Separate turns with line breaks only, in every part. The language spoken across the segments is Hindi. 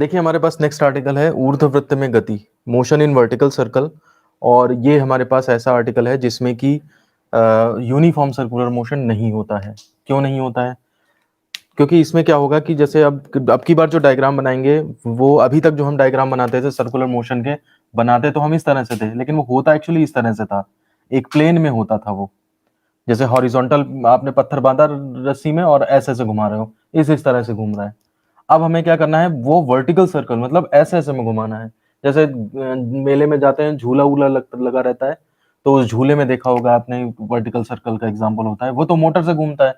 देखिए हमारे पास नेक्स्ट आर्टिकल है ऊर्ध्ववृत्त में गति, मोशन इन वर्टिकल सर्कल। और ये हमारे पास ऐसा आर्टिकल है जिसमें कि यूनिफॉर्म सर्कुलर मोशन नहीं होता है। क्यों नहीं होता है? क्योंकि इसमें क्या होगा कि जैसे अब की बार जो डायग्राम बनाएंगे, वो अभी तक जो हम डायग्राम बनाते थे सर्कुलर मोशन के, बनाते तो हम इस तरह से थे, लेकिन वो होता एक्चुअली इस तरह से था, एक प्लेन में होता था वो। जैसे हॉरिजॉन्टल आपने पत्थर बांधा रस्सी में और ऐसे ऐसे घुमा रहे हो, इस तरह से घूम रहा है। अब हमें क्या करना है, वो वर्टिकल सर्कल मतलब ऐसे ऐसे में घुमाना है। जैसे मेले में जाते हैं, झूला वूला लगा रहता है, तो उस झूले में देखा होगा आपने, वर्टिकल सर्कल का एग्जांपल होता है, वो तो मोटर से घूमता है।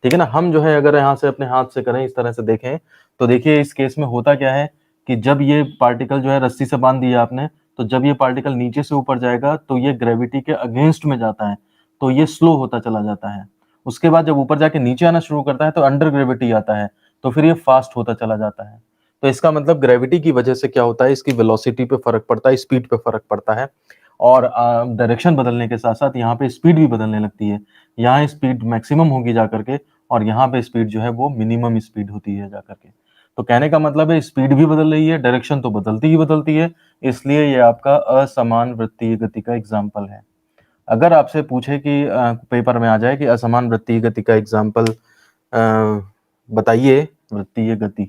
ठीक है ना। हम जो है अगर यहाँ से अपने हाथ से करें, इस तरह से देखें, तो देखिए इस केस में होता क्या है कि जब ये पार्टिकल जो है रस्सी से बांध दिया आपने, तो जब ये पार्टिकल नीचे से ऊपर जाएगा तो ये ग्रेविटी के अगेंस्ट में जाता है, तो ये स्लो होता चला जाता है। उसके बाद जब ऊपर जाके नीचे आना शुरू करता है तो अंडर ग्रेविटी आता है, तो फिर ये फास्ट होता चला जाता है। तो इसका मतलब ग्रेविटी की वजह से क्या होता है, इसकी वेलोसिटी पे फर्क पड़ता है, स्पीड पे फर्क पड़ता है। और डायरेक्शन बदलने के साथ साथ यहाँ पे स्पीड भी बदलने लगती है। यहाँ स्पीड मैक्सिमम होगी जा करके, और यहाँ पे स्पीड जो है वो मिनिमम स्पीड होती है जा करके। तो कहने का मतलब है स्पीड भी बदल रही है, डायरेक्शन तो बदलती ही बदलती है। इसलिए ये आपका असमान वृत्तीय गति का एग्जाम्पल है। अगर आपसे पूछे कि पेपर में आ जाए कि असमान वृत्तीय गति का एग्जाम्पल बताइए वृत्तीय गति,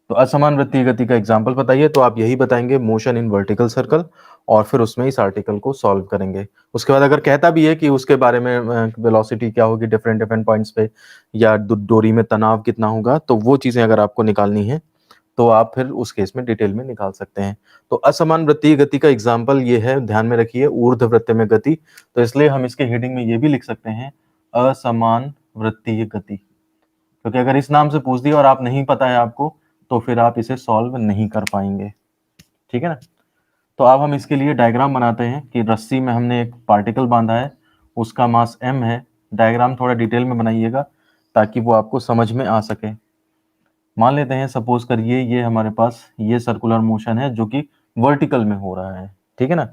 तो असमान वृत्तीय गति का एग्जाम्पल बताइए, तो आप यही बताएंगे मोशन इन वर्टिकल सर्कल, और फिर उसमें इस आर्टिकल को सॉल्व करेंगे। उसके बाद अगर कहता भी है कि उसके बारे में वेलोसिटी क्या होगी डिफरेंट डिफरेंट पॉइंट्स पे, या डोरी में तनाव कितना होगा, तो वो चीजें अगर आपको निकालनी है तो आप फिर उस केस में डिटेल में निकाल सकते हैं। तो असमान वृत्तीय गति का एग्जाम्पल ये है, ध्यान में रखिए, ऊर्ध्ववृत्त में गति। तो इसलिए हम इसके हेडिंग में ये भी लिख सकते हैं असमान वृत्तीय गति, क्योंकि अगर इस नाम से पूछ दिया और आप नहीं पता है आपको, तो फिर आप इसे सॉल्व नहीं कर पाएंगे। ठीक है ना। तो अब हम इसके लिए डायग्राम बनाते हैं कि रस्सी में हमने एक पार्टिकल बांधा है, उसका मास m है। डायग्राम थोड़ा डिटेल में बनाइएगा ताकि वो आपको समझ में आ सके। मान लेते हैं, सपोज करिए ये हमारे पास ये सर्कुलर मोशन है जो कि वर्टिकल में हो रहा है। ठीक है ना।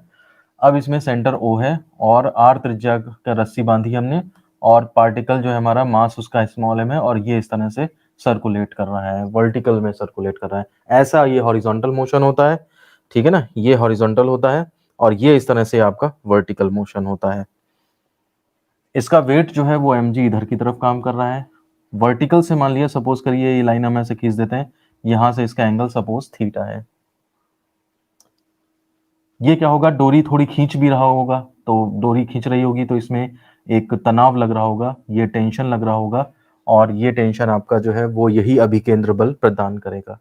अब इसमें सेंटर O है और r त्रिज्या का रस्सी बांधी हमने, और पार्टिकल जो है हमारा मास उसका स्मॉल m है, और ये इस तरह से सर्कुलेट कर रहा है, वर्टिकल में सर्कुलेट कर रहा है। ऐसा ये हॉरिजॉन्टल मोशन होता है। ठीक है ना, ये हॉरिजॉन्टल होता है, और ये इस तरह से आपका वर्टिकल मोशन होता है। इसका वेट जो है वो mg इधर की तरफ काम कर रहा है। वर्टिकल से मान लिया, सपोज करिए ये लाइन हम ऐसे खींच देते हैं, यहां से इसका एंगल सपोज थीटा है। ये क्या होगा, डोरी थोड़ी खींच भी रहा होगा, तो डोरी खींच रही होगी तो इसमें एक तनाव लग रहा होगा, ये टेंशन लग रहा होगा, और ये टेंशन आपका जो है वो यही अभिकेंद्र बल प्रदान करेगा।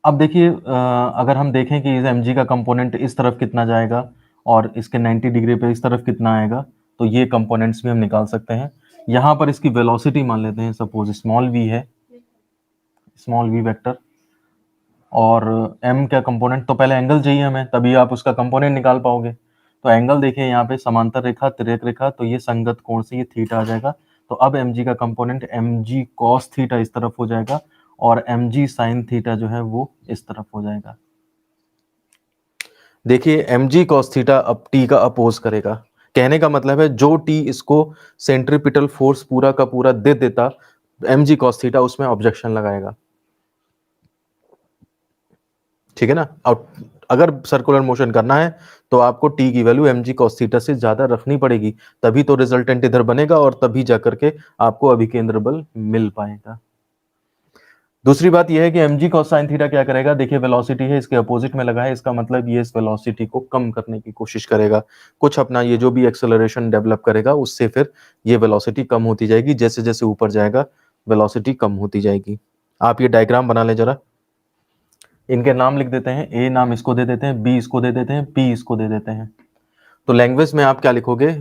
अब देखिए अगर हम देखें कि इस mg का कंपोनेंट इस तरफ कितना जाएगा और इसके 90 डिग्री पे इस तरफ कितना आएगा, तो ये कंपोनेंट्स भी हम निकाल सकते हैं। यहाँ पर इसकी वेलोसिटी मान लेते हैं, सपोज स्मॉल v है, स्मॉल v वेक्टर, और m का कंपोनेंट, तो पहले एंगल चाहिए हमें, तभी आप उसका कंपोनेंट निकाल पाओगे। तो एंगल देखिए यहाँ पे समांतर रेखा, तिर्यक रेखा, तो ये संगत कोण से ये थीटा आ जाएगा। तो अब mg का कंपोनेंट mg cos थीटा इस तरफ हो जाएगा, और mg sin थीटा जो है वो इस तरफ हो जाएगा। देखिए mg cos थीटा अब t का अपोज करेगा। कहने का मतलब है जो t इसको सेंट्रीपिटल फोर्स पूरा का पूरा दे देता, mg cos थीटा उसमें ऑब्जेक्शन लगाएगा। ठीक है ना। और अगर सर्कुलर मोशन करना है तो आपको t की वैल्यू mg cos थीटा से ज्यादा रखनी पड़ेगी, तभी तो रिजल्टेंट इधर बनेगा, और तभी जाकर के आपको अभिकेंद्र बल मिल पाएगा। दूसरी बात यह है कि mg cos sin थीटा क्या करेगा, देखिए वेलोसिटी है, इसके अपोजिट में लगा है, इसका मतलब ये इस वेलोसिटी को कम करने की कोशिश करेगा। कुछ अपना ये जो भी एक्सेलरेशन डेवलप करेगा, उससे फिर ये वेलोसिटी कम होती जाएगी, जैसे जैसे ऊपर जाएगा वेलोसिटी कम होती जाएगी। आप ये डायग्राम बना लें जरा, इनके नाम लिख देते हैं, ए नाम इसको दे देते हैं, बी इसको दे देते हैं, पी इसको दे देते हैं। तो लैंग्वेज में आप क्या लिखोगे,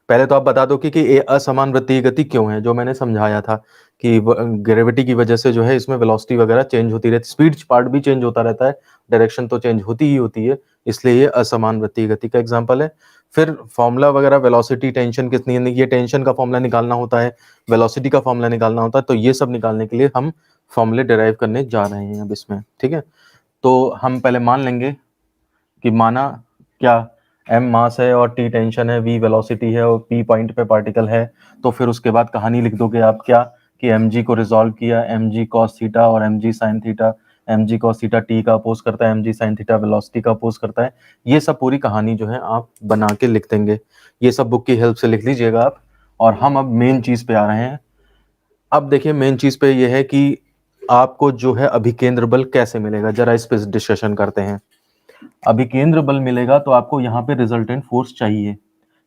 पहले तो आप बता दो कि ये असमान वृत्तीय गति क्यों है, जो मैंने समझाया था कि ग्रेविटी की वजह से जो है इसमें वेलोसिटी वगैरह चेंज होती रहती, स्पीड पार्ट भी चेंज होता रहता है, डायरेक्शन तो चेंज होती ही होती है, इसलिए ये असमान वृत्तीय गति का एग्जांपल है। फिर फॉर्मूला वगैरह, वेलोसिटी, टेंशन कितनी है, ये टेंशन का फॉर्मूला निकालना होता है, वेलोसिटी का फॉर्मूला निकालना होता है, तो ये सब निकालने के लिए हम फॉर्मूले डिराइव करने जा रहे हैं अब इसमें। ठीक है। तो हम पहले मान लेंगे कि माना क्या, m मास है और t टेंशन है, v वेलोसिटी है और p पॉइंट पे पार्टिकल है, तो फिर उसके बाद कहानी लिख दोगे आप क्या, कि mg को रिजॉल्व किया, mg cos थीटा और mg sin theta, mg cos theta t का अपोज करता है, mg sin थीटा वेलोसिटी का अपोज करता है। ये सब पूरी कहानी जो है आप बना के लिख देंगे, ये सब बुक की हेल्प से लिख लीजिएगा आप। और हम अब मेन चीज पे आ रहे हैं। अब देखिए मेन चीज पे ये है कि आपको जो है अभिकेंद्र बल कैसे मिलेगा, जरा इस पे डिस्कशन करते हैं। अभिकेंद्र बल मिलेगा तो आपको यहाँ पे रिजल्टेंट फोर्स चाहिए।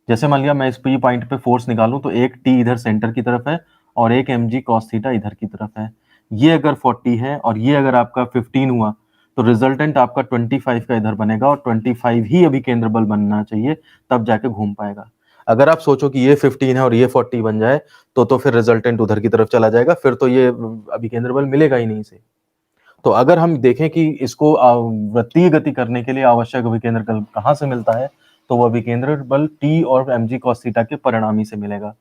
जैसे मान लिया मैं इस पे पॉइंट पे फोर्स निकालूं तो एक टी इधर सेंटर की तरफ है और एक mg cos थीटा इधर की तरफ है। ये अगर 40 है और ये अगर आपका 15 हुआ तो रिजल्टेंट आपका 25 का इधर बनेगा और 25 ही अभिकेंद्र बल बनना चाहिए, तब जाके घूम पाएगा। अगर आप सोचो कि ये 15 है और ये 40 बन जाए तो फिर रिजल्टेंट उधर की तरफ चला जाएगा, फिर तो ये अभिकेंद्र बल मिलेगा ही नहीं से। तो अगर हम देखें कि इसको वृत्तीय गति करने के लिए आवश्यक अभिकेंद्र बल कहाँ से मिलता है, तो वो अभिकेंद्र बल T और mg cos थीटा के परिणामी से मिलेगा।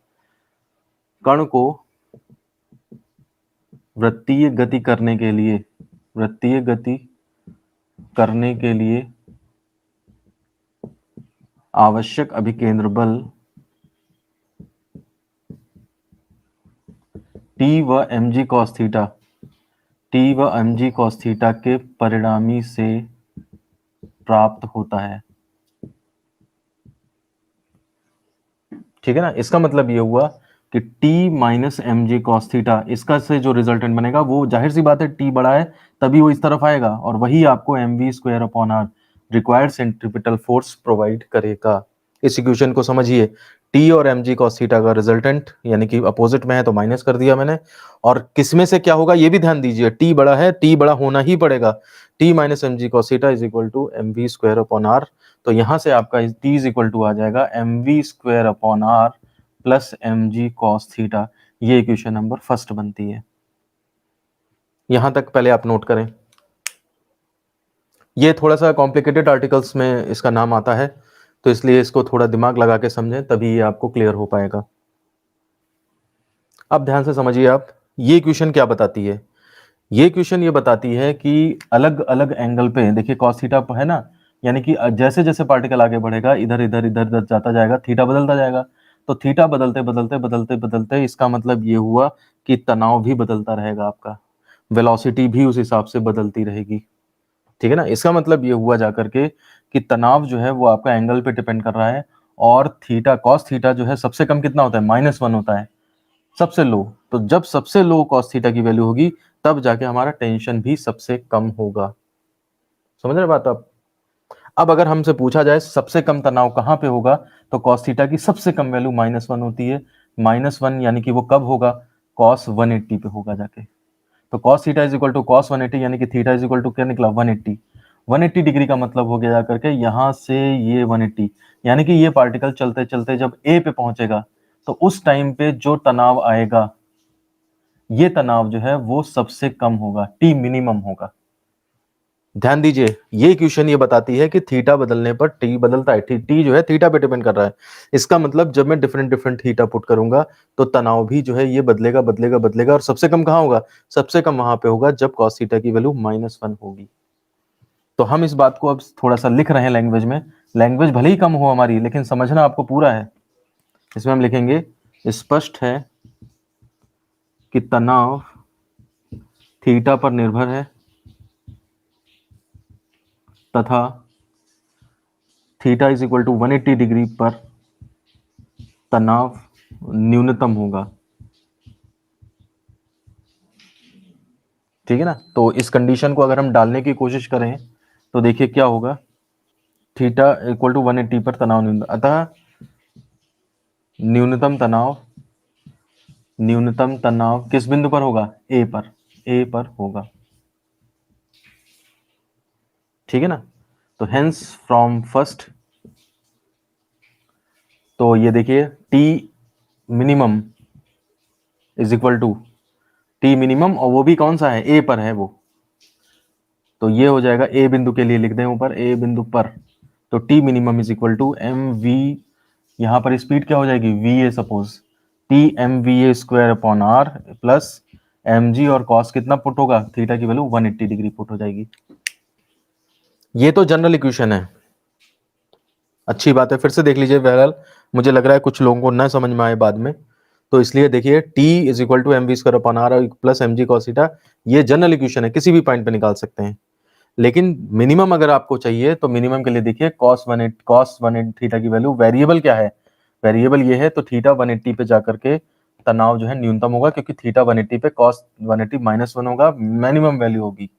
कण को वृत्तीय गति करने के लिए आवश्यक अभिकेंद्र बल T व mg cos थीटा के परिणामी से प्राप्त होता है। ठीक है ना, इसका मतलब ये हुआ कि T minus mg cos theta, इसका से जो रिजल्टेंट बनेगा वो जाहिर सी बात है T बड़ा है तभी वो इस तरफ आएगा, और वही आपको mv square upon r required centripetal force provide करेगा। इस इक्वेशन को समझिए, T और mg cos थीटा का रिजल्टेंट यानी कि अपोजिट में है तो माइनस कर दिया मैंने, और किसमें से क्या होगा ये भी ध्यान दीजिए, T बड़ा है, T बड़ा होना ही पड़ेगा। T minus mg cos theta is equal to mv square upon r, तो यहां से आपका T इज इक्वल टू आ जाएगा mv square upon r plus mg cos theta. ये इक्वेशन नंबर फर्स्ट बनती है। यहां तक पहले आप नोट करें। ये थोड़ा सा कॉम्प्लिकेटेड आर्टिकल्स में इसका नाम आता है, तो इसलिए इसको थोड़ा दिमाग लगा के समझें तभी ये आपको क्लियर हो पाएगा। अब ध्यान से समझिए आप, ये इक्वेशन क्या बताती है। ये इक्वेशन ये बताती है कि अलग अलग एंगल पे देखिए cos थीटा है ना, यानी कि जैसे जैसे पार्टिकल आगे बढ़ेगा इधर इधर इधर इधर जाता जाएगा, थीटा बदलता जाएगा। तो थीटा बदलते बदलते बदलते बदलते इसका मतलब ये हुआ कि तनाव भी बदलता रहेगा, आपका वेलोसिटी भी उस हिसाब से बदलती रहेगी। ठीक है ना, इसका मतलब ये हुआ जाकर के कि तनाव जो है वो आपका एंगल पे डिपेंड कर रहा है, और थीटा cos थीटा जो है सबसे कम कितना होता है, -1 होता है सबसे लो। तो जब सबसे लो cos थीटा की वैल्यू होगी तब जाके हमारा टेंशन भी सबसे कम होगा। समझ रहे बात आप। अब अगर हमसे पूछा जाए सबसे कम तनाव कहां पे होगा, तो cos थीटा की सबसे कम वैल्यू -1 होती है। -1 यानी कि वो कब होगा, cos 180 पे होगा जाके। तो cos theta is equal to cos 180 यानी कि थीटा इज इक्वल टू क्या निकला, 180। 180 डिग्री का मतलब हो गया जाकर के यहां से ये 180, यानी कि ये पार्टिकल चलते चलते जब ए पे पहुंचेगा तो उस टाइम पे जो तनाव आएगा, ये तनाव जो है वो सबसे कम होगा, टी मिनिमम होगा। ध्यान दीजिए, ये इक्वेशन ये बताती है कि थीटा बदलने पर टी बदलता है, टी जो है थीटा पे डिपेंड कर रहा है। इसका मतलब जब मैं डिफरेंट डिफरेंट थीटा पुट करूंगा तो तनाव भी जो है ये बदलेगा बदलेगा बदलेगा, और सबसे कम कहां होगा, सबसे कम वहां पे होगा जब cos थीटा की वैल्यू -1 होगी। तो हम इस बात को अब थोड़ा सा लिख रहे हैं लैंग्वेज में, लैंग्वेज भले ही कम हो हमारी लेकिन समझना आपको पूरा है। इसमें हम लिखेंगे स्पष्ट है कि तनाव थीटा पर निर्भर है तथा theta is equal to 180 degree पर तनाव न्यूनतम होगा। ठीक है ना, तो इस कंडीशन को अगर हम डालने की कोशिश करें तो देखिए क्या होगा, थीटा इक्वल टू 180 पर तनाव न्यूनतम, अतः न्यूनतम तनाव किस बिंदु पर होगा, ए पर होगा। ठीक है ना, तो हेंस फ्रॉम फर्स्ट, तो ये देखिए T minimum is equal to T minimum, और वो भी कौन सा है, ए पर है वो, तो ये हो जाएगा ए बिंदु के लिए लिख दें ऊपर, ए बिंदु पर, तो T minimum is equal to M V, यहां पर स्पीड क्या हो जाएगी, V A suppose, T M V A square upon R plus M G, और कॉस कितना पुट होगा, थीटा की वैल्यू 180 डिग्री पुट हो जाएगी। ये तो जनरल इक्वेशन है। अच्छी बात है, फिर से देख लीजिए बहरहाल, मुझे लग रहा है कुछ लोगों को ना समझ में आए बाद में, तो इसलिए देखिए t is equal to mv² plus mg cos theta, ये जनरल इक्वेशन है, किसी भी पॉइंट पे निकाल सकते हैं। लेकिन मिनिमम अगर आपको चाहिए तो मिनिमम के लिए देखिए cos 180 थीटा की वैल्यू, वेरिएबल क्या है, वेरिएबल ये है, तो थीटा 180 पे जाकर के तनाव जो है न्यूनतम होगा, क्योंकि थीटा 180 पे cos 180 -1 होगा, मिनिमम वैल्यू होगी।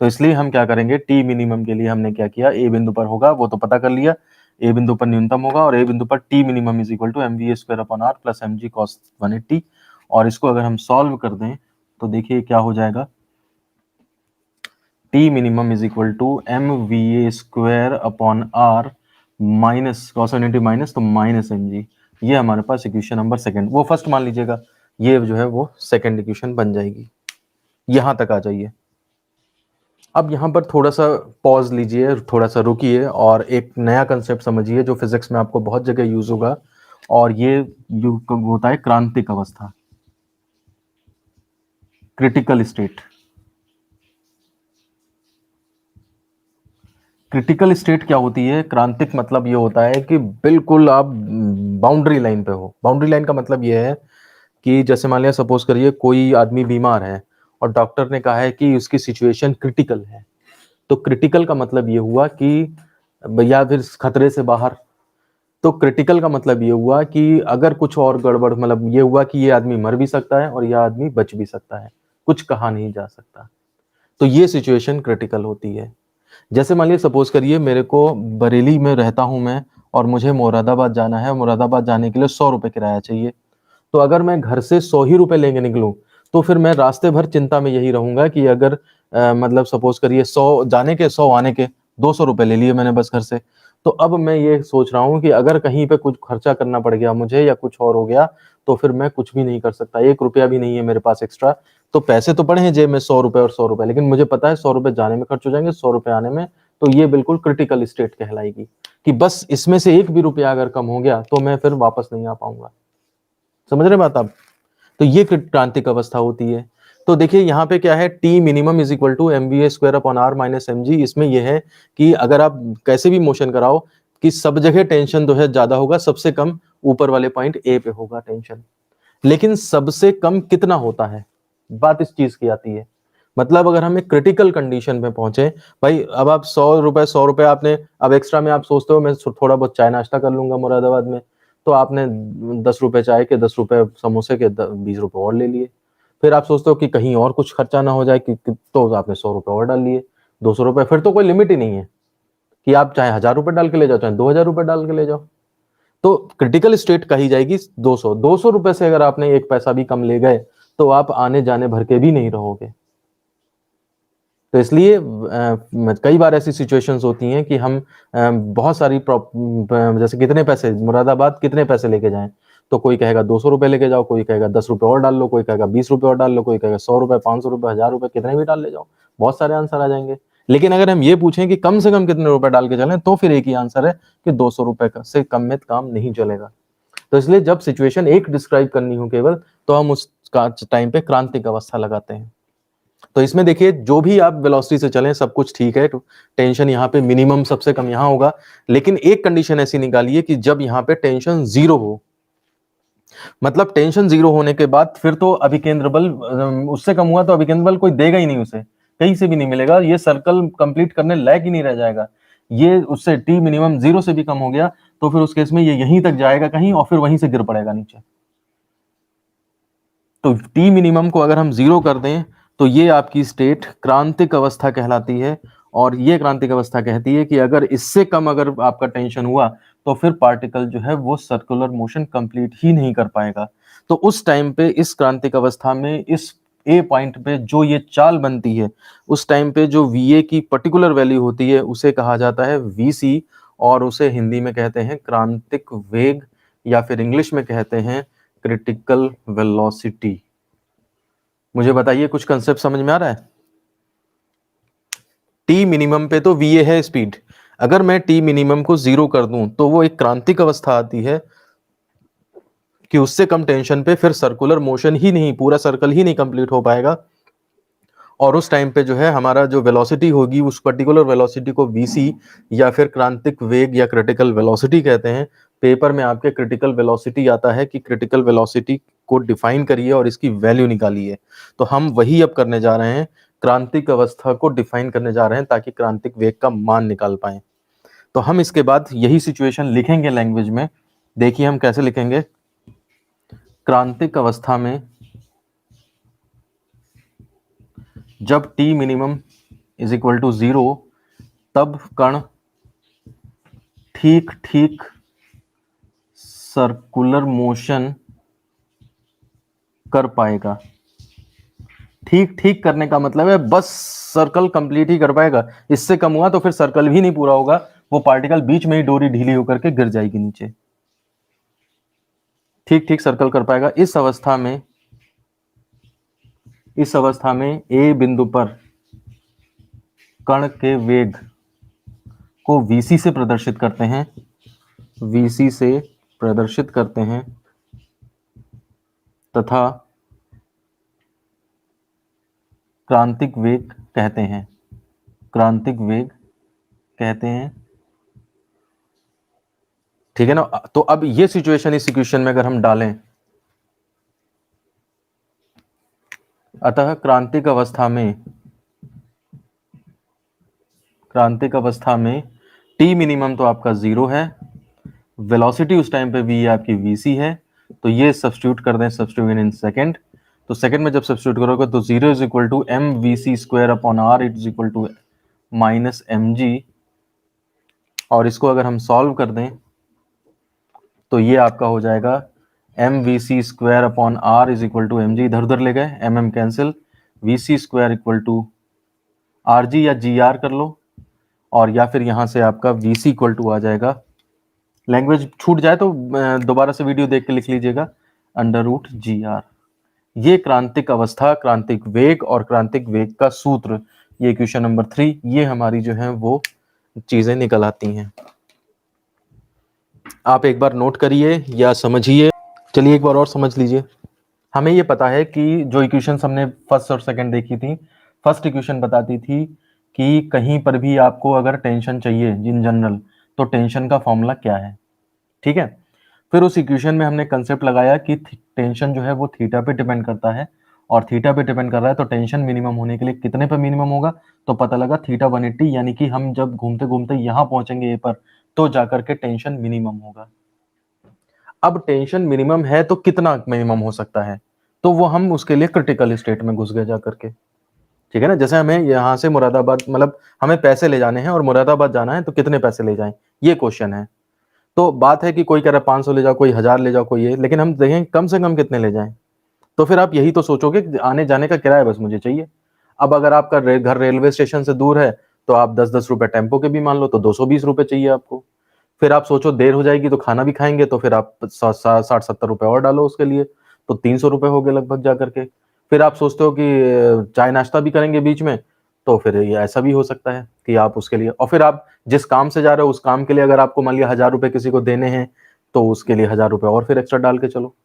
तो इसलिए हम क्या करेंगे, टी मिनिमम के लिए हमने क्या किया, ए बिंदु पर होगा, वो तो पता कर लिया, ए बिंदु पर न्यूनतम होगा, और ए बिंदु पर T minimum is equal to mv² plus mg cos 180। और इसको अगर हम सॉल्व कर दें तो देखिए क्या हो जाएगा, T minimum is equal to mva² minus cos 180 minus तो माइनस mg। ये हमारे पास इक्वेशन नंबर सेकंड, वो फर्स्ट मान लीजिएगा, ये जो है वो सेकंड इक्वेशन बन जाएगी। यहां तक आ जाइए। अब यहाँ पर थोड़ा सा पॉज लीजिए, थोड़ा सा रुकिए और एक नया कंसेप्ट समझिए जो फिजिक्स में आपको बहुत जगह यूज होगा, और ये होता है क्रांतिक अवस्था, क्रिटिकल स्टेट। क्रिटिकल स्टेट क्या होती है, क्रांतिक मतलब ये होता है कि बिल्कुल आप बाउंड्री लाइन पे हो। बाउंड्री लाइन का मतलब ये है कि जैसे मान लिया, सपोज करिए कोई आदमी बीमार है और डॉक्टर ने कहा है कि उसकी सिचुएशन क्रिटिकल है, तो क्रिटिकल का मतलब ये हुआ कि या फिर खतरे से बाहर। तो क्रिटिकल का मतलब ये हुआ कि अगर कुछ और गड़बड़, मतलब ये हुआ कि ये आदमी मर भी सकता है और ये आदमी बच भी सकता है, कुछ कहा नहीं जा सकता, तो ये सिचुएशन क्रिटिकल होती है। जैसे मान लीजिए, सपोज करिए मेरे को, बरेली में रहता हूं मैं और मुझे मुरादाबाद जाना है, मुरादाबाद जाने के लिए 100 रुपए किराया चाहिए। तो अगर मैं घर से 100 ही रुपए लेके निकलूं, तो फिर मैं रास्ते भर चिंता में यही रहूंगा कि अगर मतलब सपोज करिए 100 जाने के 100 आने के, 200 रुपए ले लिए मैंने बस घर से। तो अब मैं ये सोच रहा हूँ कि अगर कहीं पे कुछ खर्चा करना पड़ गया मुझे या कुछ और हो गया, तो फिर मैं कुछ भी नहीं कर सकता, 1 रुपया भी नहीं है मेरे पास एक्स्ट्रा। तो पैसे तो पड़े हैं जेब में 100 रुपए और 100 रुपए, लेकिन मुझे पता है 100 रुपए जाने में खर्च हो जाएंगे, 100 रुपए आने में। तो ये बिल्कुल क्रिटिकल स्टेट कहलाएगी कि बस इसमें से एक भी रुपया अगर कम हो गया तो मैं फिर वापस नहीं आ पाऊंगा। समझ रहे बात आप? तो ये क्रांतिक अवस्था होती है। तो देखिए यहाँ पे क्या है, T minimum is equal to mva² minus mg। इसमें यह है कि अगर आप कैसे भी मोशन कराओ कि सब जगह टेंशन जो है ज्यादा होगा, सबसे कम ऊपर वाले पॉइंट ए पे होगा टेंशन, लेकिन सबसे कम कितना होता है, बात इस चीज की आती है। मतलब अगर हम एक क्रिटिकल कंडीशन में पहुंचे, भाई अब आप 100 रुपए आपने, अब एक्स्ट्रा में आप सोचते हो मैं थोड़ा बहुत चाय नाश्ता कर लूंगा मुरादाबाद में, तो आपने 10 रुपए चाय के, 10 रुपए समोसे के, 20 रुपए और ले लिए। फिर आप सोचते हो कि कहीं और कुछ खर्चा ना हो जाए तो आपने 100 रुपए और डाल लिए, 200 रुपए, फिर तो कोई लिमिट ही नहीं है कि आप चाहे 1000 रुपए डाल के ले जाओ, चाहे 2000 रुपए डाल के ले जाओ। तो क्रिटिकल स्टेट कही जाएगी 200 रुपए से अगर आपने एक पैसा भी कम ले गए तो आप आने जाने भर के भी नहीं रहोगे। तो इसलिए कई बार ऐसी सिचुएशंस होती हैं कि हम बहुत सारी जैसे कितने पैसे, मुरादाबाद कितने पैसे लेके जाएं, तो कोई कहेगा 200 रुपए लेके जाओ, कोई कहेगा 10 रुपए और डाल लो, कोई कहेगा 20 रुपए और डाल लो, कोई कहेगा 100 रुपए, 500 रुपए, 1000 रुपए, कितने भी डाल ले जाओ, बहुत सारे आंसर आ जाएंगे। लेकिन अगर हम ये पूछें कि कम से कम कितने रुपए डाल के चलें, तो फिर एक ही आंसर है कि 200 रुपए से कम में काम नहीं चलेगा। तो इसलिए जब सिचुएशन एक डिस्क्राइब करनी हो केवल, तो हम उस टाइम पे क्रांतिक अवस्था लगाते हैं। तो इसमें देखिए जो भी आप वेलोसिटी से चलें सब कुछ ठीक है, टेंशन यहाँ पे मिनिमम सबसे कम यहाँ होगा, लेकिन एक कंडीशन ऐसी निकालिए कि जब यहाँ पे टेंशन जीरो हो। मतलब टेंशन जीरो होने के बाद फिर तो अभिकेंद्र बल उससे कम हुआ तो अभिकेंद्र बल कोई देगा ही नहीं, उसे कहीं से भी नहीं मिलेगा, ये सर्कल कंप्लीट करने लायक ही नहीं रह जाएगा। ये उससे टी मिनिमम जीरो से भी कम हो गया तो फिर उस केस में ये यहीं तक जाएगा कहीं और फिर वहीं से गिर पड़ेगा नीचे। तो टी मिनिमम को अगर हम जीरो कर दें तो ये आपकी स्टेट क्रांतिक अवस्था कहलाती है। और ये क्रांतिक अवस्था कहती है कि अगर इससे कम अगर आपका टेंशन हुआ तो फिर पार्टिकल जो है वो सर्कुलर मोशन कंप्लीट ही नहीं कर पाएगा। तो उस टाइम पे इस क्रांतिक अवस्था में इस ए पॉइंट पे जो ये चाल बनती है, उस टाइम पे जो वीए की पर्टिकुलर वैल्यू होती है उसे कहा जाता है वीसी, और उसे हिंदी में कहते हैं क्रांतिक वेग, या फिर इंग्लिश में कहते हैं क्रिटिकल वेलोसिटी। मुझे बताइए कुछ कंसेप्ट समझ में आ रहा है? टी मिनिमम पे तो वीए है स्पीड, अगर मैं टी मिनिमम को जीरो कर दूं तो वो एक क्रांतिक अवस्था आती है कि उससे कम टेंशन पे फिर सर्कुलर मोशन ही नहीं, पूरा सर्कल ही नहीं कंप्लीट हो पाएगा। और उस टाइम पे जो है हमारा जो वेलोसिटी होगी उस पर्टिकुलर वेलोसिटी को वीसी या फिर क्रांतिक वेग या क्रिटिकल वेलोसिटी कहते हैं। पेपर में आपके क्रिटिकल वेलोसिटी आता है कि क्रिटिकल वेलोसिटी को डिफाइन करिए और इसकी वैल्यू निकालिए। तो हम वही अब करने जा रहे हैं, क्रांतिक अवस्था को डिफाइन करने जा रहे हैं ताकि क्रांतिक वेग का मान निकाल पाए। तो हम इसके बाद यही सिचुएशन लिखेंगे लैंग्वेज में। देखिए हम कैसे लिखेंगे। क्रांतिक अवस्था में जब t minimum is equal to 0 तब कण ठीक ठीक सर्कुलर मोशन कर पाएगा। ठीक ठीक करने का मतलब है बस सर्कल कंप्लीट ही कर पाएगा, इससे कम हुआ तो फिर सर्कल भी नहीं पूरा होगा, वो पार्टिकल बीच में ही डोरी ढीली होकर के गिर जाएगी नीचे। ठीक ठीक सर्कल कर पाएगा। इस अवस्था में ए बिंदु पर कण के वेग को vc से प्रदर्शित करते हैं, vc से प्रदर्शित करते हैं तथा क्रांतिक वेग कहते हैं, क्रांतिक वेग कहते हैं। ठीक है ना। तो अब ये सिचुएशन इस इक्वेशन में अगर हम डालें, अतः क्रांतिक अवस्था में t मिनिमम तो आपका 0 है, वेलोसिटी उस टाइम पे v आपकी vc है, तो ये सब्स्टिट्यूट कर दें, सब्स्टिट्यूट इन सेकंड। तो सेकंड में जब सब्स्टिट्यूट करोगे तो 0 is equal to M V C square upon R it is equal to minus M G. और इसको अगर हम सॉल्व कर दें तो ये आपका हो जाएगा M V C square upon R is equal to M G, इधर उधर ले गए, M M cancel, V C square equal to R G या जी आर कर लो, और या फिर यहां से आपका वी सी इक्वल टू आ जाएगा, लैंग्वेज छूट जाए तो दोबारा से वीडियो देख के लिख लीजिएगा, अंडर रूट जी आर। ये क्रांतिक अवस्था, क्रांतिक वेग और क्रांतिक वेग का सूत्र, ये क्वेश्चन नंबर 3, ये हमारी जो है वो चीजें निकल आती हैं। आप एक बार नोट करिए या समझिए। चलिए एक बार और समझ लीजिए। हमें ये पता है कि जो इक्वेशन हमने फर्स्ट और सेकंड देखी थी, फर्स्ट इक्वेशन बताती थी कि कहीं पर भी आपको अगर टेंशन चाहिए इन जनरल, तो टेंशन का फॉर्मूला क्या है। ठीक है। फिर उस इक्वेशन में हमने कंसेप्ट लगाया कि टेंशन जो है वो थीटा पे डिपेंड करता है, और थीटा पे डिपेंड कर रहा है तो टेंशन मिनिमम होने के लिए कितने पे मिनिमम होगा, तो पता लगा थीटा 180, यानी कि हम जब घूमते घूमते यहां पहुंचेंगे ए पर तो जाकर के टेंशन मिनिमम होगा। अब टेंशन मिनिमम है तो कितना मिनिमम हो सकता है, तो वो हम उसके लिए क्रिटिकल स्टेट में घुस गए जाकर के। ठीक है ना। जैसे हमें यहाँ से मुरादाबाद, मतलब हमें पैसे ले जाने हैं और मुरादाबाद जाना है, तो कितने पैसे ले जाएं, ये क्वेश्चन है। तो बात है कि कोई कह रहा है 500 ले जाओ, कोई 1000 ले जाओ, कोई ये, लेकिन हम देखें कम से कम कितने ले जाएं। तो फिर आप यही तो सोचोगे कि आने जाने का किराया बस मुझे चाहिए। अब अगर आपका घर रेलवे स्टेशन से दूर है तो आप 10-10 रुपए टेम्पो के भी मान लो तो 220 रुपए चाहिए आपको। फिर आप सोचो देर हो जाएगी तो खाना भी खाएंगे, तो फिर आप 60-70 रुपए और डालो उसके लिए, तो 300 रुपए हो गए लगभग जा करके। फिर आप सोचते हो कि चाय नाश्ता भी करेंगे बीच में, तो फिर ये ऐसा भी हो सकता है कि आप उसके लिए, और फिर आप जिस काम से जा रहे हो उस काम के लिए अगर आपको मान लिया 1000 रुपए किसी को देने हैं, तो उसके लिए 1000 रुपए और फिर एक्स्ट्रा डाल के चलो।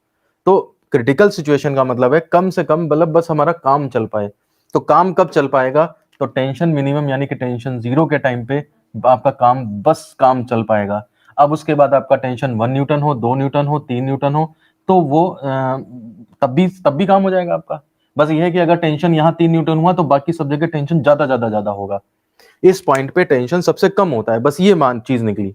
तो क्रिटिकल सिचुएशन का मतलब है कम से कम, मतलब बस हमारा काम चल पाए। तो काम कब चल पाएगा, तो टेंशन मिनिमम यानी कि टेंशन 0 के टाइम पे आपका काम, बस काम चल पाएगा। अब उसके बाद आपका टेंशन 1 न्यूटन हो, 2 न्यूटन हो, 3 न्यूटन हो, तो वो तब भी काम हो जाएगा आपका। बस ये है कि अगर टेंशन यहाँ 3 न्यूटन हुआ तो बाकी सब जगह टेंशन ज्यादा होगा। इस पॉइंट पे टेंशन सबसे कम होता है, बस ये मान चीज निकली।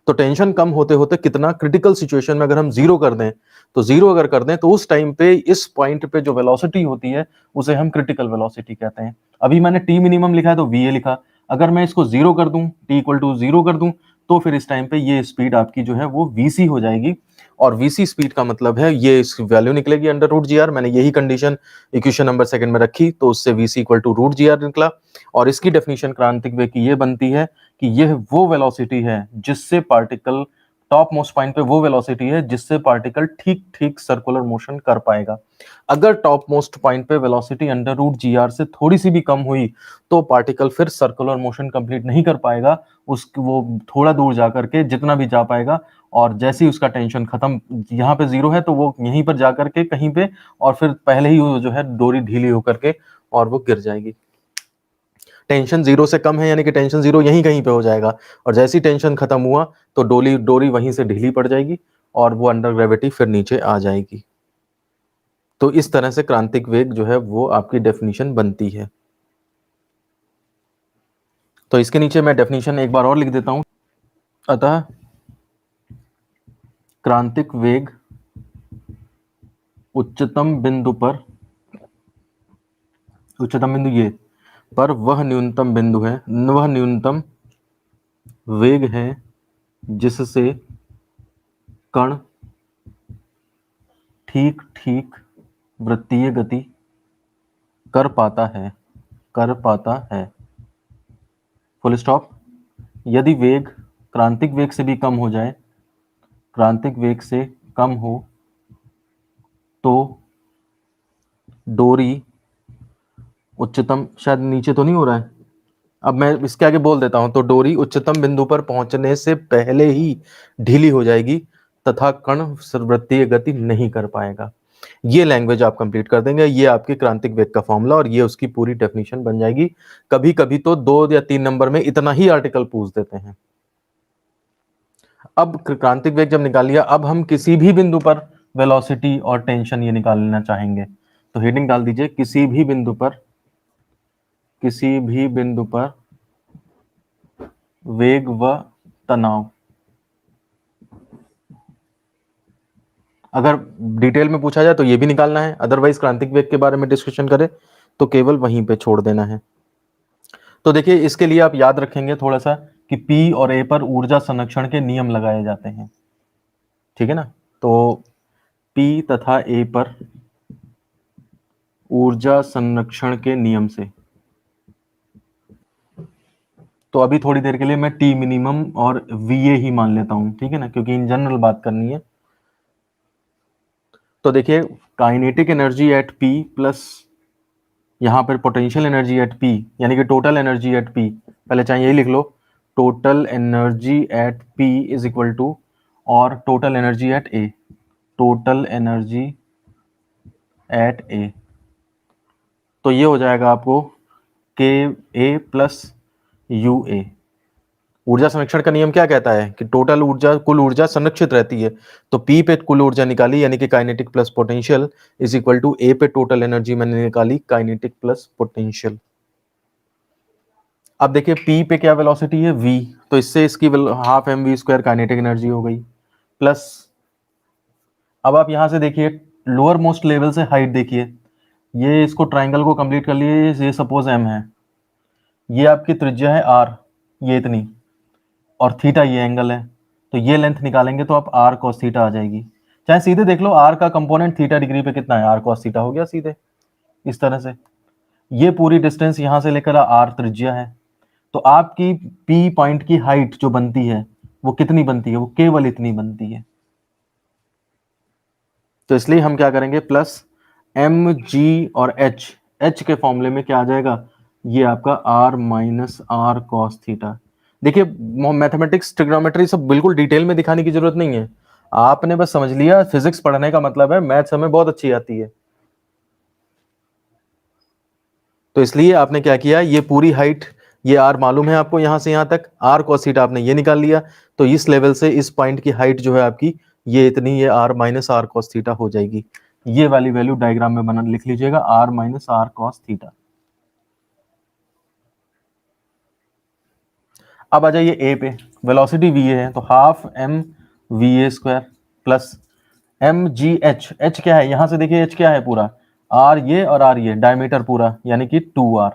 तो टेंशन कम होते होते कितना, क्रिटिकल सिचुएशन में अगर हम 0 कर दें, तो 0 अगर कर दें तो उस टाइम पे इस पॉइंट पे जो वेलोसिटी होती है उसे हम क्रिटिकल वेलोसिटी कहते हैं। अभी मैंने टी मिनिमम लिखा है तो वी ए लिखा, अगर मैं इसको 0 कर दूं, टी इक्वल टू 0 कर दूं, तो फिर इस टाइम पे ये स्पीड आपकी जो है वो वीसी हो जाएगी। और वीसी स्पीड का मतलब है ये इसकी वैल्यू निकलेगी अंडर रूट जी आर। मैंने यही कंडीशन इक्वेशन नंबर सेकंड में रखी, तो उससे V C equal to root ji R निकला। और इसकी डेफिनेशन क्रांतिक वेग की ये बनती है कि यह वो वेलोसिटी है जिससे पार्टिकल, टॉप मोस्ट पॉइंट पे वो वेलोसिटी है जिससे पार्टिकल ठीक ठीक सर्कुलर मोशन कर पाएगा। अगर टॉप मोस्ट पॉइंट पे वेलोसिटी अंडर रूट जी आर से थोड़ी सी भी कम हुई तो पार्टिकल फिर सर्कुलर मोशन कंप्लीट नहीं कर पाएगा, वो थोड़ा दूर जाकर के जितना भी जा पाएगा, और जैसे ही उसका टेंशन खत्म, यहाँ पे 0 है तो वो यहीं पर जाकर के कहीं पे, और फिर पहले ही वो जो है डोरी ढीली होकर के और वो गिर जाएगी। टेंशन 0 से कम है यानी कि टेंशन 0 यहीं कहीं पे हो जाएगा, और जैसी टेंशन खत्म हुआ तो डोरी वहीं से ढीली पड़ जाएगी और वो अंडर ग्रेविटी फिर नीचे आ जाएगी। तो इस तरह से क्रांतिक वेग जो है वो आपकी डेफिनेशन बनती है। तो इसके नीचे मैं डेफिनेशन एक बार और लिख देता हूं। अतः क्रांतिक वेग उच्चतम बिंदु पर, उच्चतम बिंदु ये पर वह न्यूनतम बिंदु है, वह न्यूनतम वेग है जिससे कण ठीक ठीक वृत्तीय गति कर पाता है, कर पाता है। Full stop. यदि वेग क्रांतिक वेग से भी कम हो जाए, क्रांतिक वेग से कम हो तो डोरी उच्चतम, शायद नीचे तो नहीं हो रहा है, अब मैं इसके आगे बोल देता हूं, तो डोरी उच्चतम बिंदु पर पहुंचने से पहले ही ढीली हो जाएगी तथा कण वृत्तीय गति नहीं कर पाएगा। ये लैंग्वेज आप कंप्लीट कर देंगे, ये आपके क्रांतिक वेग का फॉर्मूला और ये उसकी पूरी डेफिनेशन बन जाएगी। कभी कभी तो 2 या 3 नंबर में इतना ही आर्टिकल पूछ देते हैं। अब क्रांतिक वेग जब निकाल लिया, अब हम किसी भी बिंदु पर वेलोसिटी और टेंशन ये निकालना चाहेंगे, तो हेडिंग डाल दीजिए किसी भी बिंदु पर, किसी भी बिंदु पर वेग व तनाव। अगर डिटेल में पूछा जाए तो ये भी निकालना है, अदरवाइज क्रांतिक वेग के बारे में डिस्कशन करें तो केवल वहीं पे छोड़ देना है। तो देखिए इसके लिए आप याद रखेंगे थोड़ा सा कि पी और ए पर ऊर्जा संरक्षण के नियम लगाए जाते हैं, ठीक है ना। तो पी तथा ए पर ऊर्जा संरक्षण के नियम से, तो अभी थोड़ी देर के लिए मैं टी मिनिमम और वीए ही मान लेता हूं, ठीक है ना, क्योंकि इन जनरल बात करनी है। तो देखिए kinetic energy at P plus यहां पर पोटेंशियल एनर्जी एट पी, यानी कि टोटल एनर्जी एट पी, पहले चाहे यही लिख लो, total energy at P is equal to, और total energy at A, total energy at A, तो ये हो जाएगा आपको के ए प्लस यू ए। ऊर्जा संरक्षण का नियम क्या कहता है कि टोटल ऊर्जा, कुल ऊर्जा संरक्षित रहती है, तो पी पे कुल ऊर्जा निकाली यानी कि kinetic plus potential is equal to A पे टोटल एनर्जी मैंने निकाली काइनेटिक प्लस पोटेंशियल। अब देखिए पी पे क्या वेलोसिटी है v, तो इससे इसकी half M V square kinetic energy हो गई, प्लस अब आप यहां से देखिए लोअर मोस्ट लेवल से हाइट देखिए, ये इसको ट्राइंगल को कंप्लीट कर लिए, ये सपोज m है, ये आपकी त्रिज्या है r, ये इतनी, और थीटा ये एंगल है, तो ये लेंथ निकालेंगे तो आप r cos थीटा आ जाएगी। चाहे सीधे देख लो r का कंपोनेंट थीटा डिग्री पे कितना है, r cos थीटा हो गया सीधे इस तरह से। ये पूरी डिस्टेंस यहां से लेकर r त्रिज्या है, तो आपकी P पॉइंट की हाइट जो बनती है वो कितनी बनती है, वो केवल इतनी बनती है। तो इसलिए हम क्या करेंगे, प्लस एम जी और एच के फॉर्मूले में क्या आ जाएगा, ये आपका r minus R cos theta. देखिए मैथमेटिक्स ट्रिग्नोमेट्री सब बिल्कुल डिटेल में दिखाने की जरूरत नहीं है, आपने बस समझ लिया फिजिक्स पढ़ने का मतलब है मैथ्स हमें बहुत अच्छी आती है। तो इसलिए आपने क्या किया, ये पूरी हाइट, ये आर मालूम है आपको यहां से यहां तक, आर कॉस थीटा आपने ये निकाल लिया, तो इस लेवल से इस पॉइंट की हाइट जो है आपकी ये इतनी, ये R minus R cos theta हो जाएगी। ये वाली वैल्यू डायग्राम में बना लिख लीजिएगा, R minus R cos theta. अब आ जाइए ए पे, वेलोसिटी वी है तो half M V A square plus M G H, H क्या है यहां से देखिए, एच क्या है पूरा आर ये और आर ये, डायमीटर पूरा यानी कि 2r।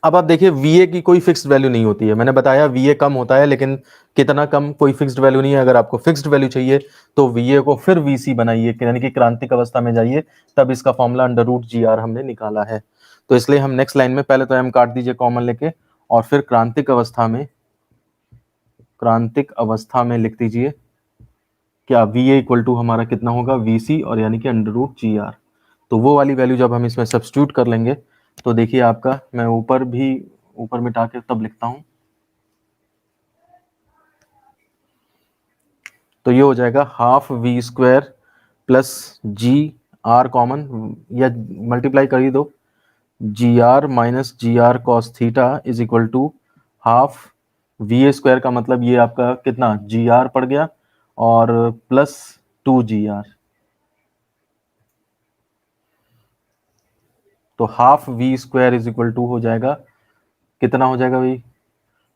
अब आप देखिए VA की कोई फिक्स्ड वैल्यू नहीं होती है, मैंने बताया VA कम होता है लेकिन कितना कम कोई फिक्स्ड वैल्यू नहीं है। अगर आपको फिक्स्ड वैल्यू चाहिए तो VA को फिर VC बनाइए, यानी कि क्रांतिक अवस्था में जाइए, तब इसका फॉर्मूला अंडर रूट GR हमने निकाला है। तो इसलिए हम नेक्स्ट लाइन में पहले तो m काट दीजिए कॉमन लेके, और फिर क्रांतिक अवस्था में, क्रांतिक अवस्था में लिख दीजिए क्या, VA इक्वल टू हमारा कितना होगा VC, और यानी कि अंडर रूट GR। तो वो वाली वैल्यू जब हम इसमें सब्स्टिट्यूट कर लेंगे तो देखिए आपका, मैं ऊपर भी ऊपर मिटा के तब लिखता हूं, तो ये हो जाएगा half we square plus g r common, या मल्टीप्लाई कर ही दो, g r minus g r cos theta is equal to half v A square का मतलब ये आपका कितना जी आर पड़ गया, और प्लस 2 GR। तो half we square is equal to हो जाएगा, कितना हो जाएगा भाई,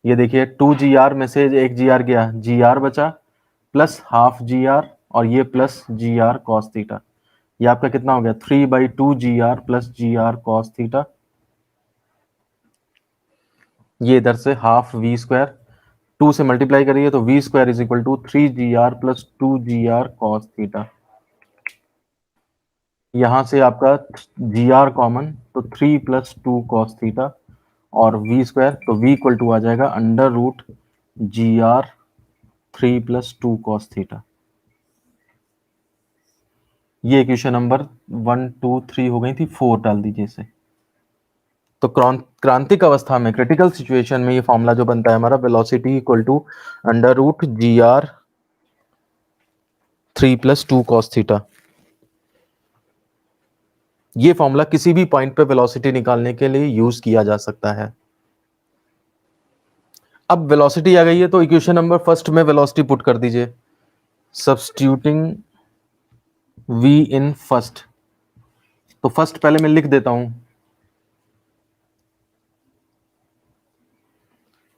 ये देखिए 2 GR में से एक GR गया, GR बचा प्लस हाफ GR और ये प्लस GR कॉस थीटा, ये आपका कितना हो गया 3/2 GR plus GR cos theta. ये इधर से हाफ वी स्क्वायर 2 से मल्टीप्लाई करिए तो V square is equal to 3 GR plus 2 GR cos theta. यहां से आपका GR कॉमन तो 3 प्लस 2 कॉस थीटा और वी स्क्वायर, तो वी इक्वल टू आ जाएगा under root GR 3 plus 2 cos theta. ये इक्वेशन नंबर 1 2 3 हो गई थी, 4 डाल दीजिए इसे। तो क्रांतिक अवस्था में, क्रिटिकल सिचुएशन में, ये फॉर्मूला जो बनता है हमारा, velocity equal to under root GR 3 plus 2 cos theta. ये फॉर्मूला किसी भी पॉइंट पे वेलोसिटी निकालने के लिए यूज किया जा सकता है। अब वेलोसिटी आ गई है तो इक्वेशन नंबर फर्स्ट में वेलोसिटी पुट कर दीजिए, सब्स्टिट्यूटिंग v इन फर्स्ट। तो फर्स्ट पहले मैं लिख देता हूं,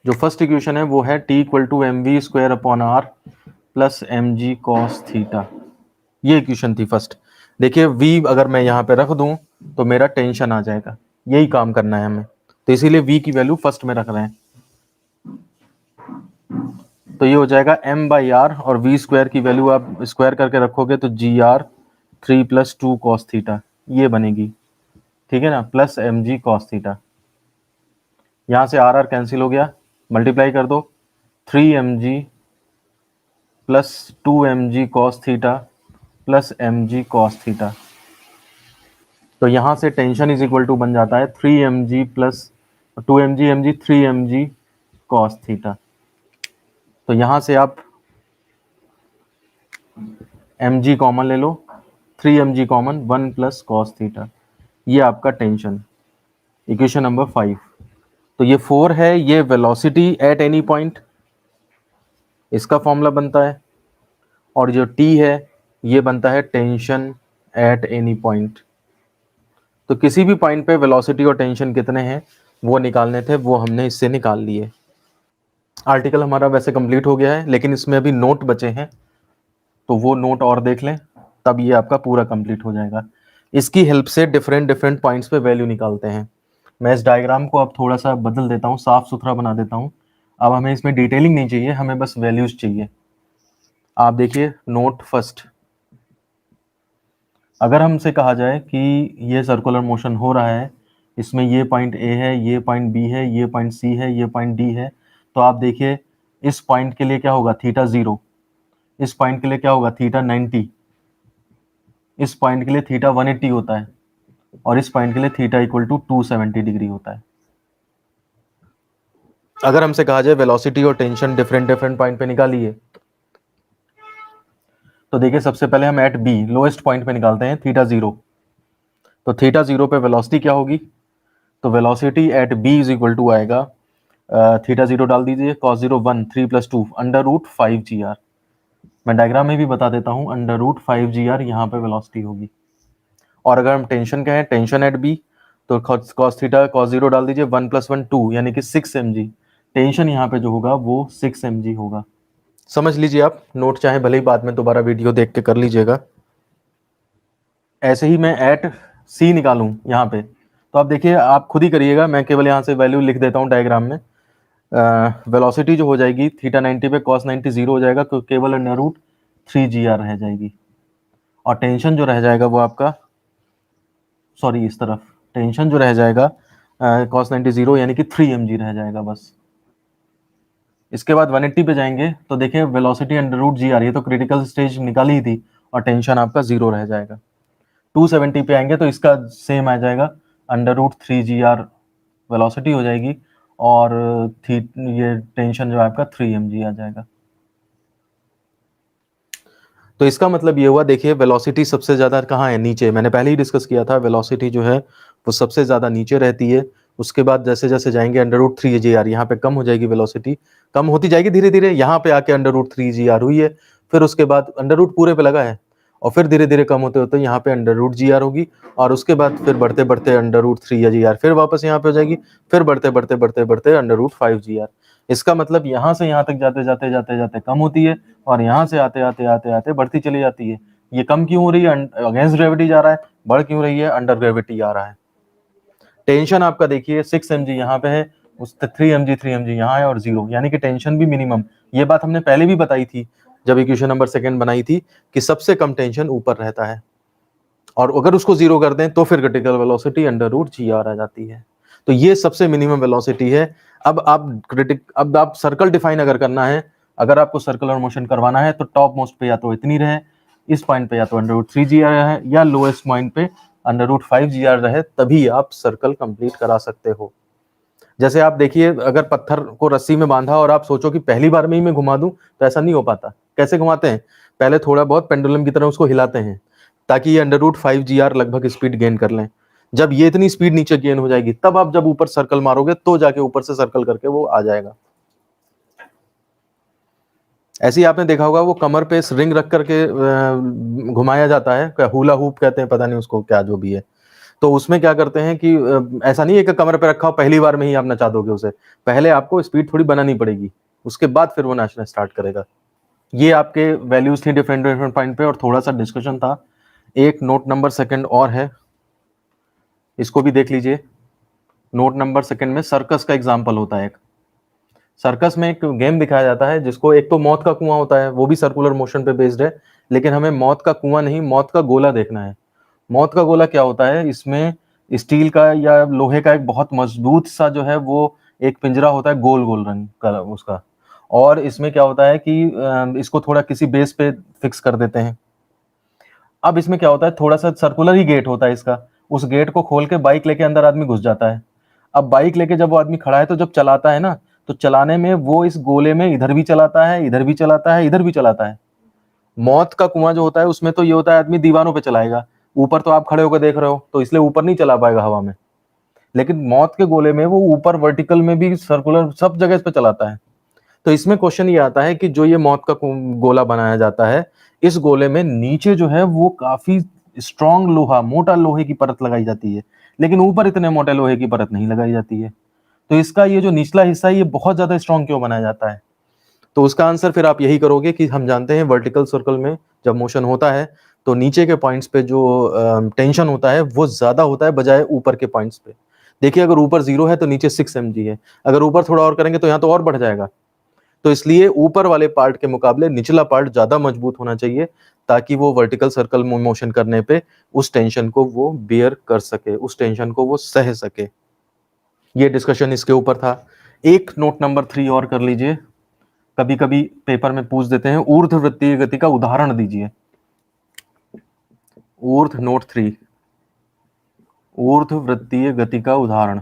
जो फर्स्ट इक्वेशन है वो है t equal to mv square upon r plus mg cos theta. ये इक्वेशन थी फर्स्ट। देखिए v अगर मैं यहाँ पे रख दूं तो मेरा टेंशन आ जाएगा, यही काम करना है हमें, तो इसीलिए v की वैल्यू फर्स्ट में रख रहे हैं। तो ये हो जाएगा m/r और v स्क्वायर की वैल्यू आप स्क्वायर करके रखोगे तो GR 3 प्लस 2 कॉस थीटा ये बनेगी, ठीक है ना, प्लस mg कॉस थीटा। यहां से r कैंसिल हो गया, मल्टीप्लाई कर दो, 3mg plus 2mg cos theta plus mg cos theta. तो यहां से टेंशन इज इक्वल टू बन जाता है 3mg plus 2mg mg 3mg cos theta. तो यहां से आप mg कॉमन ले लो, 3mg common 1 plus cos theta, ये आपका टेंशन, इक्वेशन नंबर 5। तो ये 4 है, ये वेलोसिटी एट एनी पॉइंट, इसका फॉर्मूला बनता है, और जो t है ये बनता है टेंशन एट एनी पॉइंट। तो किसी भी पॉइंट पे वेलोसिटी और टेंशन कितने हैं वो निकालने थे, वो हमने इससे निकाल लिए। आर्टिकल हमारा वैसे कंप्लीट हो गया है, लेकिन इसमें अभी नोट बचे हैं, तो वो नोट और देख लें, तब ये आपका पूरा कंप्लीट हो जाएगा। इसकी हेल्प से डिफरेंट डिफरेंट पॉइंट्स पे वैल्यू निकालते हैं। मैं इस डायग्राम को अब थोड़ा सा बदल देता हूँ, साफ सुथरा बना देता हूँ। अब हमें इसमें डिटेलिंग नहीं चाहिए, हमें बस वैल्यूज चाहिए। आप देखिए नोट फर्स्ट, अगर हमसे कहा जाए कि ये सर्कुलर मोशन हो रहा है, इसमें ये पॉइंट ए है, ये पॉइंट बी है, ये पॉइंट सी है, ये पॉइंट डी है, तो आप देखिए इस पॉइंट के लिए क्या होगा थीटा 0, इस पॉइंट के लिए क्या होगा थीटा 90, इस पॉइंट के लिए थीटा 180 होता है, और इस पॉइंट के लिए थीटा इक्वल टू 270 डिग्री होता है। अगर हमसे कहा जाए वेलोसिटी और टेंशन डिफरेंट डिफरेंट पॉइंट पे निकालिए, तो देखिए सबसे पहले हम एट बी लोएस्ट पॉइंट पे निकालते हैं थीटा 0। तो थीटा 0 पे वेलोसिटी क्या होगी, तो velocity at B is equal to आएगा, थीटा 0 डाल दीजिए, cos 0 1 3 plus 2 under root 5 GR। मैं डायग्राम में भी बता देता हूँ, अंडर रूट 5 GR यहाँ पे वेलोसिटी होगी। और अगर हम टेंशन कहें, टेंशन एट बी, तो cos थीटा cos 0 डाल दीजिए, 1 + 1 2 यानी कि 6 mg। टेंशन यहाँ पे जो होगा वो 6 mg होगा। समझ लीजिए आप, नोट चाहे भले ही बाद में दोबारा वीडियो देख के कर लीजिएगा। ऐसे ही मैं एट सी निकालूं यहाँ पे, तो आप देखिए, आप खुद ही करिएगा, मैं केवल यहाँ से वैल्यू लिख देता हूँ डायग्राम में। वेलोसिटी जो हो जाएगी थीटा 90 पे cos 90 0 हो जाएगा, तो केवल अंडर रूट 3 GR रह जाएगी। और टेंशन जो रह जाएगा वो आपका, सॉरी इस तरफ, टेंशन जो रह जाएगा cos 90 0 यानी कि 3 mg रह जाएगा बस। इसके बाद 180 पे जाएंगे तो देखिए वेलोसिटी अंडर रूट GR, ये तो क्रिटिकल स्टेज निकाली ही थी, और टेंशन आपका 0 रह जाएगा। 270 पे आएंगे तो इसका सेम आ जाएगा, अंडर रूट 3 GR वेलोसिटी हो जाएगी, और ये टेंशन जो है आपका 3 mg आ जाएगा। तो इसका मतलब ये हुआ, देखिए वेलोसिटी सबसे ज्यादा कहाँ है, नीचे। मैंने पहले ही डिस्कस किया था, वेलोसिटी जो है वो सबसे ज्यादा नीचे रहती है। उसके बाद जैसे जैसे जाएंगे अंडर रूट 3 GR, यहाँ पे कम हो जाएगी वेलोसिटी, कम होती जाएगी धीरे धीरे, यहाँ पे आके अंडर रूट 3 GR हुई है, फिर उसके बाद अंडर रूट पूरे पे लगा है, और फिर धीरे धीरे कम होते होते यहाँ पे अंडर रूट जी आर होगी, और उसके बाद फिर बढ़ते बढ़ते अंडर रूट 3 या जी आर, फिर वापस यहाँ पे हो जाएगी, फिर बढ़ते बढ़ते बढ़ते बढ़ते अंडर रूट 5 जी आर। इसका मतलब यहाँ से यहाँ तक जाते जाते जाते जाते कम होती है, और यहाँ से आते आते आते आते बढ़ती चली जाती है। ये कम क्यों हो रही है? अगेंस्ट ग्रेविटी जा रहा है। बढ़ क्यों रही है? अंडर ग्रेविटी आ रहा है। टेंशन आपका देखिए 6 mg यहाँ पे है, उस 3 mg यहाँ है, और 0, यानी कि टेंशन भी मिनिमम। ये बात हमने पहले भी बताई थी जब इक्वेशन नंबर 2 बनाई थी, कि सबसे कम टेंशन ऊपर रहता है, और अगर उसको 0 कर दें तो फिर क्रिटिकल वेलोसिटी अंडर रूट जी आर आ जाती है। तो ये सबसे मिनिमम वेलोसिटी है। अब आप सर्कल डिफाइन अगर करना है, अगर आपको सर्कुलर मोशन करवाना है, तो टॉप मोस्ट पे या तो इतनी रहे, इस पॉइंट पे या तो अंडर रूट 3 जी आर है, या लोएस्ट पॉइंट पे अंडर रूट 5 जी आर रहे, तभी आप सर्कल कंप्लीट करा सकते हो। जैसे आप देखिए, अगर पत्थर को रस्सी में बांधा और आप सोचो कि पहली बार में ही मैं घुमा दूं, तो ऐसा नहीं हो पाता। कैसे घुमाते हैं? पहले थोड़ा बहुत पेंडुलम की तरह उसको हिलाते हैं, ताकि ये अंडर रूट 5 जी आर लगभग स्पीड गेन कर लें। जब ये इतनी स्पीड नीचे गेन हो जाएगी, तब आप जब ऊपर सर्कल मारोगे, तो जाके ऊपर से सर्कल करके वो आ जाएगा। ऐसे ही आपने देखा होगा, वो कमर पे रिंग रख करके घुमाया जाता है, हुला हुप कहते हैं, पता नहीं उसको क्या जो भी है। तो उसमें क्या करते हैं कि ऐसा नहीं है कि कमर पे रखा हो पहली बार में ही आप नचा दोगे उसे, पहले आपको स्पीड थोड़ी बनानी पड़ेगी, उसके बाद फिर वो नाचना स्टार्ट करेगा। ये आपके वैल्यूज थी डिफरेंट डिफरेंट पॉइंट पे, और थोड़ा सा डिस्कशन था। एक नोट नंबर 2 और है, इसको भी देख लीजिए। नोट नंबर 2 में सर्कस का एग्जाम्पल होता है। एक सर्कस में एक गेम दिखाया जाता है, जिसको एक तो मौत का कुआं होता है, वो भी सर्कुलर मोशन पे बेस्ड है, लेकिन हमें मौत का कुआं नहीं, मौत का गोला देखना है। मौत का गोला क्या होता है? इसमें स्टील का या लोहे का एक बहुत मजबूत सा जो है वो एक पिंजरा होता है, गोल गोल रंग का उसका, और इसमें क्या होता है कि इसको थोड़ा किसी बेस पे फिक्स कर देते हैं। अब इसमें क्या होता है, थोड़ा सा सर्कुलर ही गेट होता है इसका, उस गेट को खोल के बाइक लेके अंदर आदमी घुस जाता है। अब बाइक लेके जब वो आदमी खड़ा है, तो जब चलाता है ना, तो चलाने में वो इस गोले में इधर भी चलाता है, इधर भी चलाता है, इधर भी चलाता है। मौत का कुआं जो होता है, उसमें तो ये होता है आदमी दीवारों पे चलाएगा, ऊपर तो आप खड़े होकर देख रहे हो, तो इसलिए ऊपर नहीं चला पाएगा हवा में। लेकिन मौत के गोले में वो ऊपर वर्टिकल में भी, सर्कुलर सब जगह पे चलाता है। तो इसमें क्वेश्चन ये आता है कि जो ये मौत का गोला बनाया जाता है, इस गोले में नीचे जो है वो काफी स्ट्रॉन्ग लोहा, मोटा लोहे की परत लगाई जाती है, लेकिन ऊपर इतने मोटे लोहे की परत नहीं लगाई जाती है। तो इसका ये जो निचला हिस्सा है, ये बहुत ज्यादा स्ट्रॉन्ग क्यों बनाया जाता है? तो उसका आंसर फिर आप यही करोगे कि हम जानते हैं वर्टिकल सर्कल में जब मोशन होता है, तो नीचे के पॉइंट्स पे जो टेंशन होता है वो ज्यादा होता है बजाय ऊपर के पॉइंट्स पे। देखिए, अगर ऊपर 0 है तो नीचे 6 mg है, अगर ऊपर थोड़ा और करेंगे तो यहाँ तो और बढ़ जाएगा। तो इसलिए ऊपर वाले पार्ट के मुकाबले निचला पार्ट ज्यादा मजबूत होना चाहिए, ताकि वो वर्टिकल सर्कल मोशन करने पे उस टेंशन को वो बेयर कर सके, उस टेंशन को वो सह सके। ये डिस्कशन इसके ऊपर था। एक नोट नंबर 3 और कर लीजिए, कभी कभी पेपर में पूछ देते हैं, ऊर्ध्ववृत्तीय गति का उदाहरण दीजिए। नोट 3, ऊर्ध्ववृत्तीय गति का उदाहरण।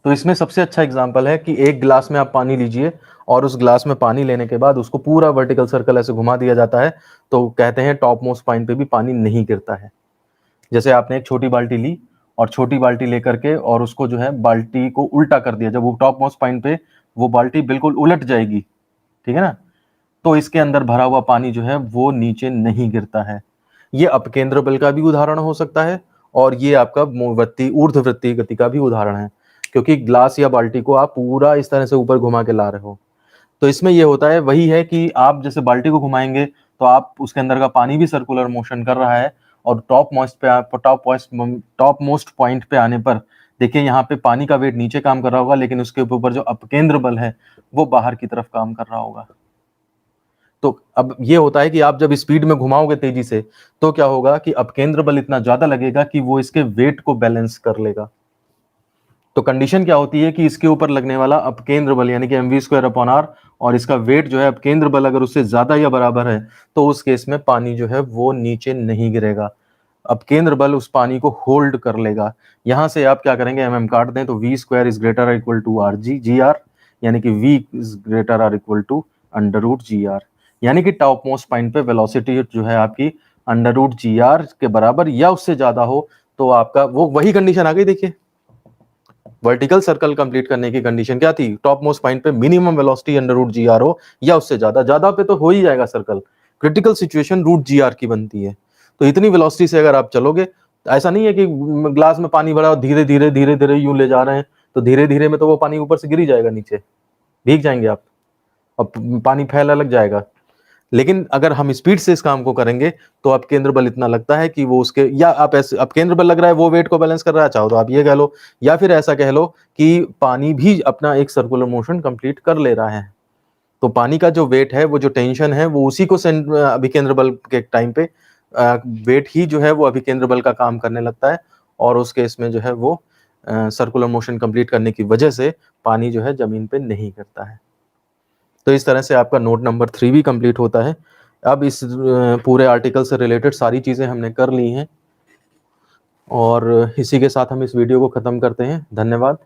तो इसमें सबसे अच्छा एग्जांपल है कि एक ग्लास में आप पानी लीजिए, और उस ग्लास में पानी लेने के बाद उसको पूरा वर्टिकल सर्कल ऐसे घुमा दिया जाता है, तो कहते हैं टॉप मोस्ट पॉइंट पे भी पानी नहीं गिरता है। जैसे आपने एक छोटी बाल्टी ली, और छोटी बाल्टी लेकर के और उसको जो है बाल्टी को उल्टा कर दिया, जब वो टॉप मोस्ट पॉइंट पे वो बाल्टी बिल्कुल उलट जाएगी, ठीक है ना, तो इसके अंदर भरा हुआ पानी जो है वो नीचे नहीं गिरता है। ये अपकेंद्र बल का भी उदाहरण हो सकता है, और ये आपका ऊर्ध्ववृत्तीय गति का भी उदाहरण है, क्योंकि ग्लास या बाल्टी को आप पूरा इस तरह से ऊपर घुमा के ला रहे हो। तो इसमें ये होता है, वही है कि आप जैसे बाल्टी को घुमाएंगे, तो आप उसके अंदर का पानी भी सर्कुलर मोशन कर रहा है, और टॉप मोस्ट पॉइंट पे आने पर देखिए, यहाँ पे पानी का वेट नीचे काम कर रहा होगा, लेकिन उसके ऊपर जो अपकेंद्र बल है वो बाहर की तरफ काम कर रहा होगा। तो अब ये होता है कि आप जब स्पीड में घुमाओगे तेजी से, तो क्या होगा कि अपकेंद्र बल इतना ज्यादा लगेगा कि वो इसके वेट को बैलेंस कर लेगा। तो कंडीशन क्या होती है कि इसके ऊपर लगने वाला अपकेंद्र बल यानी कि mv²/r, और इसका वेट जो है अपकेंद्र बल अगर उससे ज्यादा या बराबर है, तो उस केस में पानी जो है वो नीचे नहीं गिरेगा, अपकेंद्र बल उस पानी को होल्ड कर लेगा। यहां से आप क्या करेंगे, mm काट दें, तो v² इज ग्रेटर और इक्वल टू rg, यानी कि v इज ग्रेटर और इक्वल टू √gr, यानी कि टॉप मोस्ट पॉइंट पे वेलोसिटी जो है आपकी √gr के बराबर या उससे ज्यादा हो, तो आपका वो वही कंडीशन आ गई। देखिए, वर्टिकल सर्कल कंप्लीट करने की कंडीशन क्या थी? टॉप मोस्ट पॉइंट पे मिनिमम वेलोसिटी अंडर रूट जी आर हो या उससे ज्यादा, ज्यादा पे तो हो ही जाएगा सर्कल। क्रिटिकल सिचुएशन रूट जी आर की बनती है। तो इतनी वेलोसिटी से अगर आप चलोगे, ऐसा नहीं है कि ग्लास में पानी भरा और धीरे धीरे धीरे धीरे यूं ले जा रहे हैं, तो धीरे धीरे में तो वो पानी ऊपर से गिर ही जाएगा नीचे, भीग जाएंगे आप, अब पानी फैलने लग जाएगा। लेकिन अगर हम स्पीड से इस काम को करेंगे तो आप केंद्र बल इतना लगता है कि वो उसके, या आप ऐसे, अब केंद्र बल लग रहा है वो वेट को बैलेंस कर रहा है, चाहो तो आप ये कह लो, या फिर ऐसा कह लो कि पानी भी अपना एक सर्कुलर मोशन कंप्लीट कर ले रहा है। तो पानी का जो वेट है, वो जो टेंशन है, वो उसी को अभिकेंद्र बल के टाइम पे वेट ही जो है वो अभिकेंद्र बल का काम करने लगता है, और उस केस में जो है वो सर्कुलर मोशन कंप्लीट करने की वजह से पानी जो है जमीन पे नहीं गिरता है। तो इस तरह से आपका नोट नंबर 3 भी कंप्लीट होता है। अब इस पूरे आर्टिकल से रिलेटेड सारी चीज़ें हमने कर ली हैं, और इसी के साथ हम इस वीडियो को ख़त्म करते हैं। धन्यवाद।